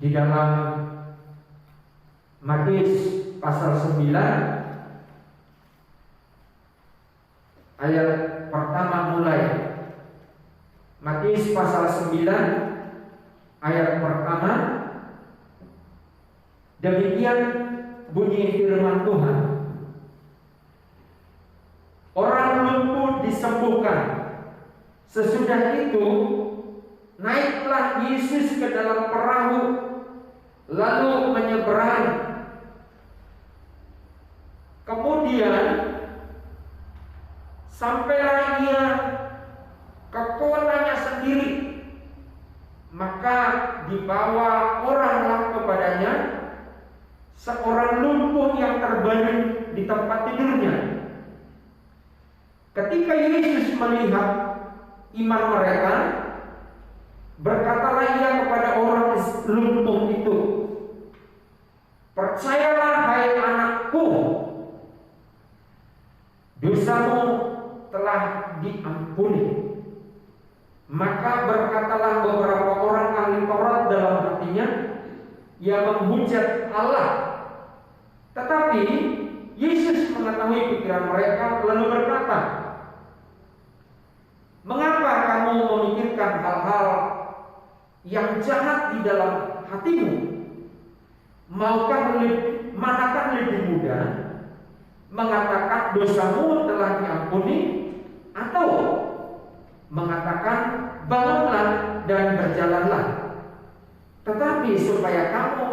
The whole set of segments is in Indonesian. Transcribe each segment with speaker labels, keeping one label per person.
Speaker 1: Di dalam Matius pasal 9 ayat pertama mulai. Matius pasal 9 ayat pertama. Demikian bunyi firman Tuhan. Orang lumpuh disembuhkan. Sesudah itu naiklah Yesus ke dalam perahu, lalu menyeberang. Kemudian sampailah ia ke kotanya sendiri. Maka dibawa oranglah kepadanya seorang lumpuh yang terbaring di tempat tidurnya. Ketika Yesus melihat iman mereka, berkatalah ia kepada orang lumpuh itu, "Percayalah hai anakku, dosamu telah diampuni." Maka berkatalah beberapa orang ahli Taurat dalam hatinya, ia menghujat Allah. Tetapi Yesus mengetahui pikiran mereka, lalu berkata, "Mengapa kamu memikirkan hal-hal yang jahat di dalam hatimu? Manakah lebih mudah mengatakan dosamu telah diampuni, atau mengatakan bangunlah dan berjalanlah? Tetapi supaya kamu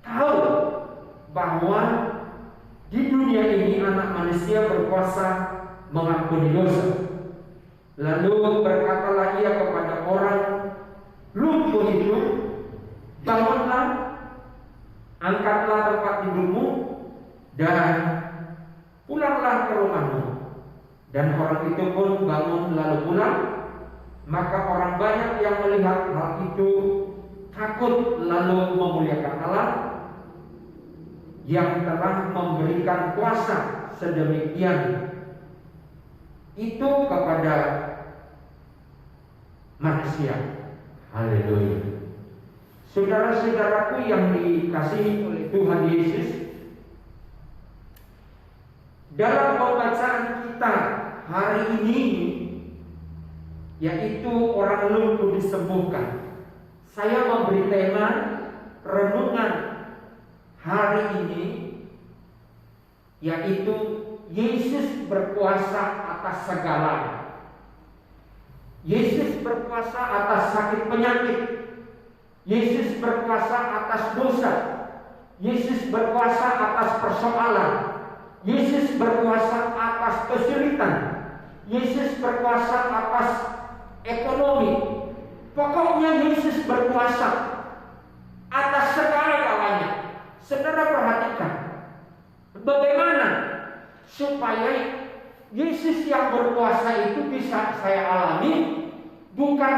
Speaker 1: tahu bahwa di dunia ini anak manusia berkuasa mengampuni dosa." Lalu berkatalah ia kepada orang lumpuh itu, "Bangunlah, angkatlah tempat tidurmu, dan pulanglah ke rumahmu." Dan orang itu pun bangun lalu pulang. Maka orang banyak yang melihat hal itu takut, lalu memuliakan Allah yang telah memberikan kuasa sedemikian itu kepada manusia. Haleluya. Saudara-saudaraku yang dikasihi oleh Tuhan Yesus, dalam pembacaan kita hari ini, yaitu orang lumpuh disembuhkan, saya memberi tema renungan hari ini, yaitu Yesus berkuasa atas segalanya. Yesus berkuasa atas sakit penyakit. Yesus berkuasa atas dosa. Yesus berkuasa atas persoalan. Yesus berkuasa atas kesulitan. Yesus berkuasa atas ekonomi. Pokoknya Yesus berkuasa atas segala-galanya. Saudara perhatikan, bagaimana supaya Yesus yang berkuasa itu bisa saya alami, bukan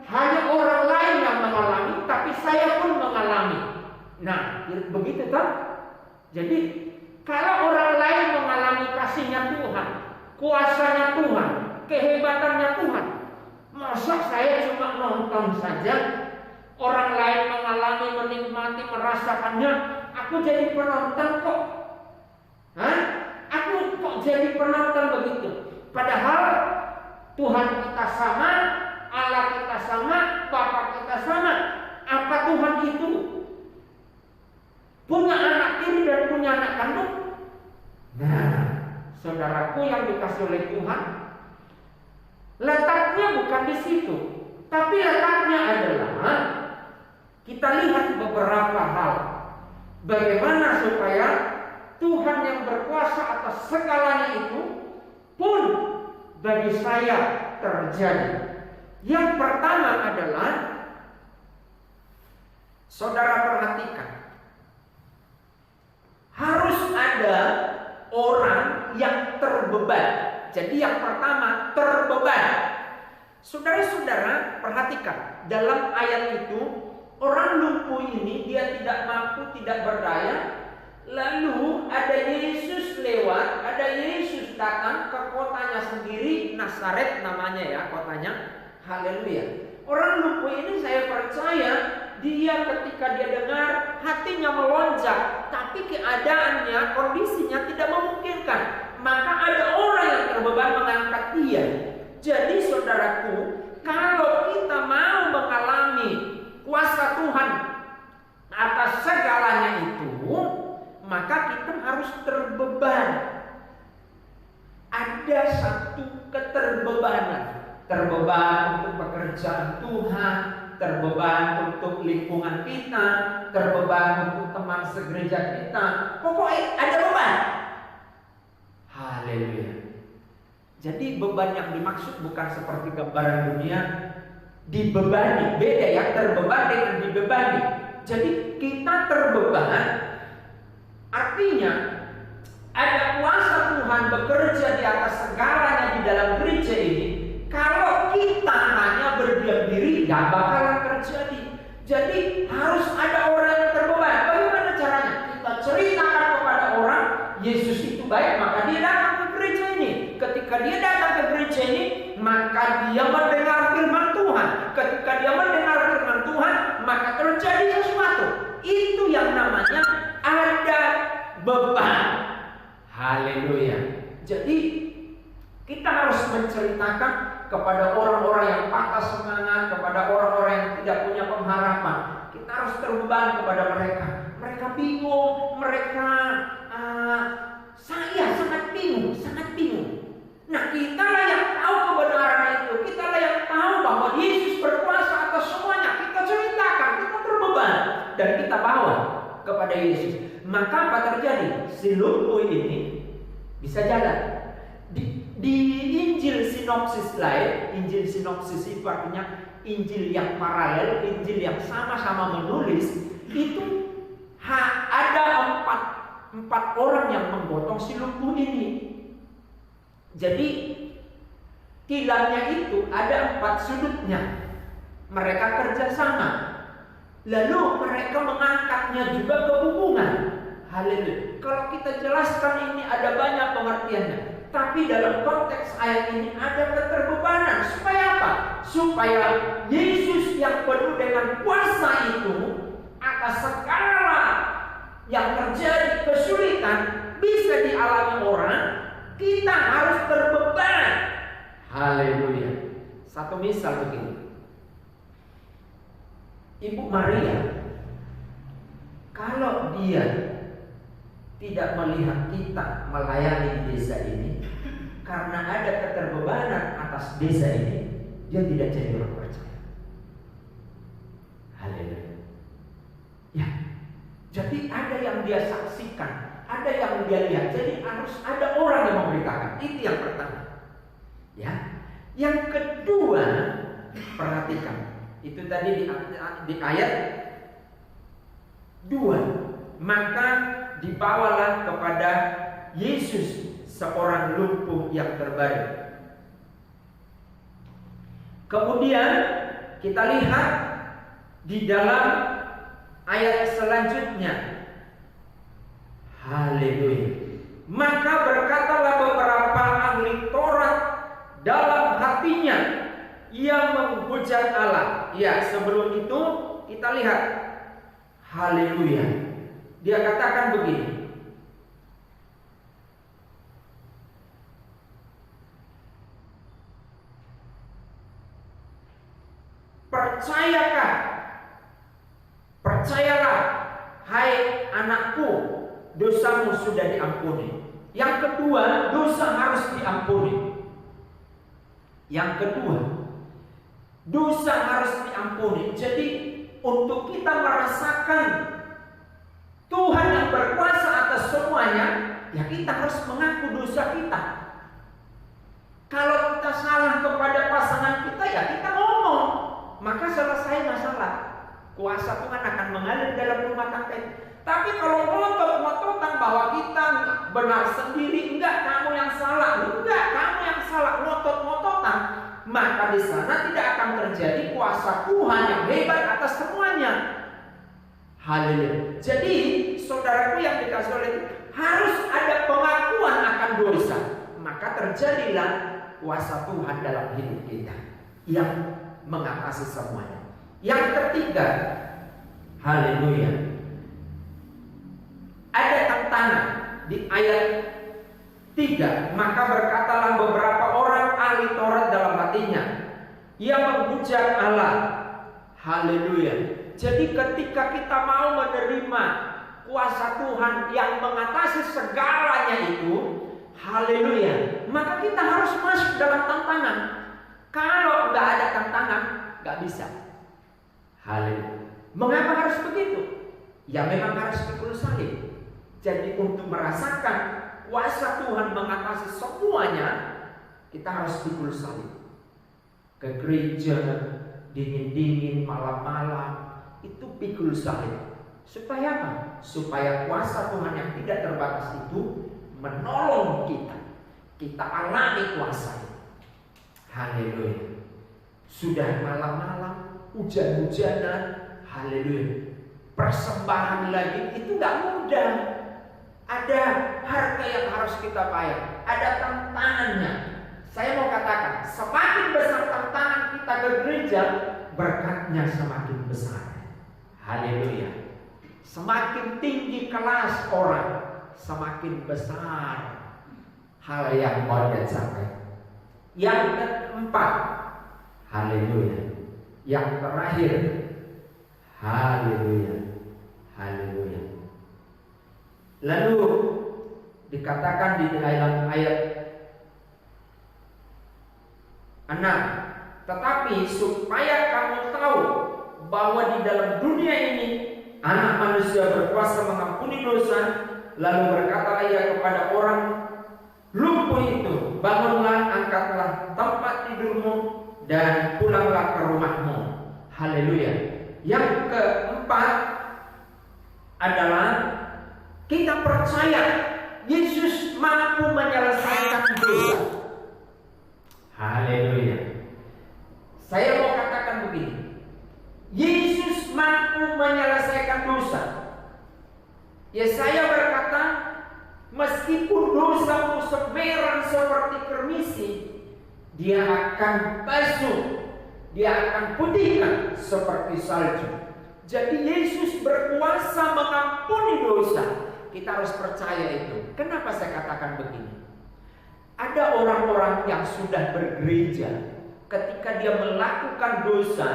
Speaker 1: hanya orang lain yang mengalami, tapi saya pun mengalami. Nah, begitu kan? Jadi kalau orang lain mengalami kasihnya Tuhan, kuasanya Tuhan, kehebatannya Tuhan, masa saya cuma nonton saja? Orang lain mengalami, menikmati, merasakannya, aku jadi penonton kok? Hah? Aku kok jadi penonton begitu? Padahal Tuhan kita sama, Allah kita sama, Bapa kita sama. Apa Tuhan itu punya anak tiri dan punya anak kandung? Nah, saudaraku yang dikasih oleh Tuhan, letaknya bukan di situ, tapi letaknya adalah kita lihat beberapa hal. Bagaimana supaya Tuhan yang berkuasa atas segalanya itu pun bagi saya terjadi. Yang pertama adalah, saudara perhatikan, harus ada orang yang terbeban. Jadi yang pertama, terbeban. Saudara-saudara perhatikan, dalam ayat itu orang lumpuh ini dia tidak mampu, tidak berdaya. Lalu ada Yesus lewat, ada Yesus datang ke kotanya sendiri, Nazaret namanya ya kotanya. Haleluya. Orang lumpuh ini saya percaya dia ketika dia dengar hatinya melonjak, tapi keadaannya, kondisinya tidak memungkinkan. Maka ada orang yang terbeban mengangkat dia. Jadi saudaraku, kalau kita mau mengalami kuasa Tuhan atas segalanya itu, maka kita harus terbeban. Ada satu keterbebanan. Terbeban untuk pekerjaan Tuhan, terbeban untuk lingkungan kita, terbeban untuk teman segereja kita. Pokoknya ada beban. Haleluya. Jadi beban yang dimaksud bukan seperti gambaran dunia dibebani. Beda ya, terbeban dengan dibebani. Jadi kita terbeban, artinya ada kuasa Tuhan bekerja di atas segalanya di dalam gereja ini. Kalau kita hanya berdiam diri, gak bakalan terjadi. Jadi harus ada orang yang terbeban. Bagaimana caranya? Kita ceritakan kepada orang, Yesus itu baik, maka dia datang ke gereja ini. Ketika dia datang ke gereja ini, maka dia mendengar firman Tuhan. Ketika dia mendengar firman Tuhan, maka terjadi sesuatu. Itu yang namanya ada beban. Haleluya. Jadi kita harus menceritakan kepada orang-orang yang patah semangat, kepada orang-orang yang tidak punya pengharapan. Kita harus terbeban kepada mereka. Mereka bingung, saya sangat bingung, sangat bingung. Nah, kita lah yang tahu kebenaran itu. Kita lah yang tahu bahwa Yesus berkuasa atas semuanya. Kita ceritakan, kita terbeban, dan kita bawa kepada Yesus. Maka apa terjadi? Si lumpuh ini bisa jalan. Di Injil sinopsis lain, Injil sinopsis itu artinya Injil yang paralel, Injil yang sama-sama menulis, itu ada empat orang yang menggotong si lumpuh ini. Jadi tilangnya itu ada 4 sudutnya. Mereka kerjasama. Lalu mereka mengangkatnya juga ke hubungan. Haleluya. Kalau kita jelaskan ini ada banyak pengertiannya. Tapi dalam konteks ayat ini ada keterbebanan. Supaya apa? Supaya Yesus yang penuh dengan kuasa itu atas segala yang terjadi kesulitan bisa dialami orang, kita harus terbeban. Haleluya. Satu misal begini. Ibu Maria, kalau dia tidak melihat kita melayani desa ini, karena ada keterbebanan atas desa ini, dia tidak jadi orang percaya. Haleluya. Ya, jadi ada yang dia saksikan, ada yang dia lihat. Jadi harus ada orang yang memberitakan. Itu yang pertama. Ya, yang kedua, perhatikan. Itu tadi di ayat 2. Maka dibawalah kepada Yesus seorang lumpuh yang terbaring. Kemudian kita lihat di dalam ayat selanjutnya. Haleluya. Maka berkatalah beberapa ahli Taurat dalam hatinya, ia menghujat Allah. Ya, sebelum itu kita lihat. Haleluya. Dia katakan begini. Percayalah, hai anakku, dosamu sudah diampuni. Yang kedua, dosa harus diampuni. Yang kedua, dosa harus diampuni. Jadi untuk kita merasakan Tuhan yang berkuasa atas semuanya, ya kita harus mengaku dosa kita. Kalau kita salah kepada pasangan kita, ya kita ngomong, maka selesai masalah. Kuasa Tuhan akan mengalir dalam rumah tangga itu. Tapi kalau ngotot-ngototan bahwa kita benar sendiri, enggak, kamu yang salah, enggak, kamu yang salah, ngotot-ngototan, maka di sana tidak akan terjadi kuasa Tuhan yang hebat atas semuanya. Haleluya. Jadi saudaraku yang dikasih oleh Tuhan, harus ada pengakuan akan dosa. Maka terjadilah kuasa Tuhan dalam hidup kita yang mengatasi semuanya. Yang ketiga, Haleluya. Ada tantangan di ayat 3. Maka berkatalah beberapa orang ahli Taurat dalam hatinya, ia menghujat Allah. Haleluya. Jadi ketika kita mau menerima kuasa Tuhan yang mengatasi segalanya itu, haleluya, maka kita harus masuk dalam tantangan. Kalau nggak ada tantangan, nggak bisa. Haleluya. Mengapa harus begitu? Ya memang harus pikul salib. Jadi untuk merasakan kuasa Tuhan mengatasi semuanya, kita harus pikul salib. Ke gereja dingin-dingin malam-malam itu pikul salib. Supaya apa? Supaya kuasa Tuhan yang tidak terbatas itu menolong kita. Kita alami kuasa. Haleluya. Sudah malam-malam, hujan-hujanan, haleluya. Persembahan lagi itu tidak mudah. Ada harga yang harus kita bayar. Ada tantangannya. Saya mau katakan, semakin besar tantangan kita ke gereja, berkatnya semakin besar. Haleluya. Semakin tinggi kelas orang, semakin besar hal yang mau dia capai. Yang keempat, haleluya. Yang terakhir, haleluya. Haleluya. Lalu dikatakan di dalam ayat 6, tetapi supaya kamu tahu bahwa di dalam dunia ini Anak manusia berkuasa mengampuni dosa. Lalu berkatalah ia kepada orang lumpuh itu, bangunlah, angkatlah tempat tidurmu dan pulanglah ke rumahmu. Haleluya. Yang keempat adalah kita percaya Yesus mampu menyelesaikan dosa. Haleluya. Saya mau katakan begini, Yesus mampu menyelesaikan dosa. Yesaya berkata, meskipun dosamu semerah seperti kermisi, dia akan basuh, dia akan putihkan seperti salju. Jadi Yesus berkuasa mengampuni dosa. Kita harus percaya itu. Kenapa saya katakan begini? Ada orang-orang yang sudah bergereja, ketika dia melakukan dosa,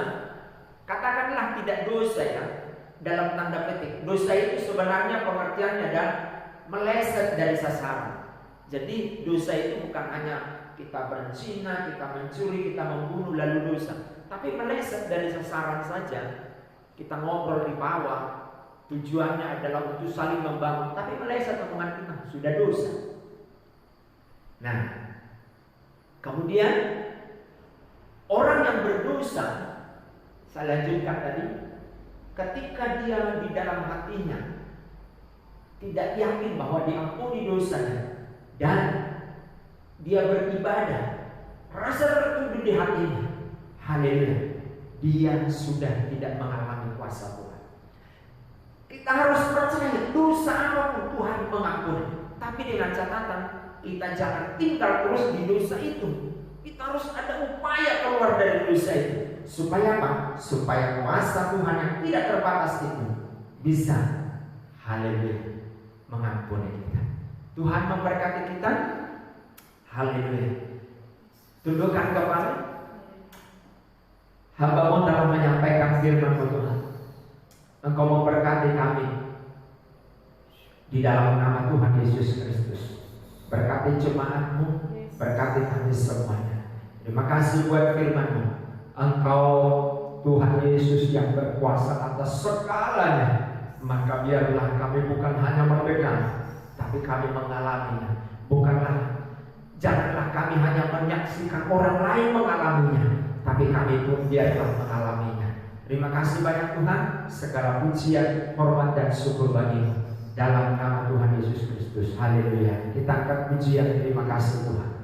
Speaker 1: katakanlah tidak dosa ya, dalam tanda petik. Dosa itu sebenarnya pengertiannya adalah meleset dari sasaran. Jadi dosa itu bukan hanya kita berzina, kita mencuri, kita membunuh lalu dosa, tapi meleset dari sasaran saja. Kita ngobrol di bawah, tujuannya adalah untuk saling membangun, tapi meleset omongan kita, sudah dosa. Nah, kemudian orang yang berdosa, saya lanjutkan tadi, ketika dia di dalam hatinya tidak yakin bahwa diampuni dosanya dan dia beribadah, rasa tertuju di hatinya, haleluya, dia sudah tidak mengalami kuasa Tuhan. Kita harus percaya dosa apapun Tuhan mengampuni, tapi dengan catatan kita jangan tinggal terus di dosa itu. Kita harus ada upaya keluar dari dosa itu. Supaya apa? Supaya kuasa Tuhan yang tidak terbatas itu bisa, haleluya, mengampuni kita. Tuhan memberkati kita. Haleluya. Tundukkan kepala. Hamba-Mu telah menyampaikan firman-Mu Tuhan. Engkau memberkati kami di dalam nama Tuhan Yesus Kristus. Berkati jemaat-Mu, berkati kami semuanya. Terima kasih buat firman-Mu. Engkau Tuhan Yesus yang berkuasa atas segalanya. Maka biarlah kami bukan hanya mendengar, tapi kami mengalaminya. Janganlah kami hanya menyaksikan orang lain mengalaminya, tapi kami pun biarlah mengalaminya. Terima kasih banyak Tuhan. Segala pujian, hormat dan syukur bagi-Mu dalam nama Tuhan Yesus Kristus. Haleluya. Kita angkat pujian, terima kasih Tuhan.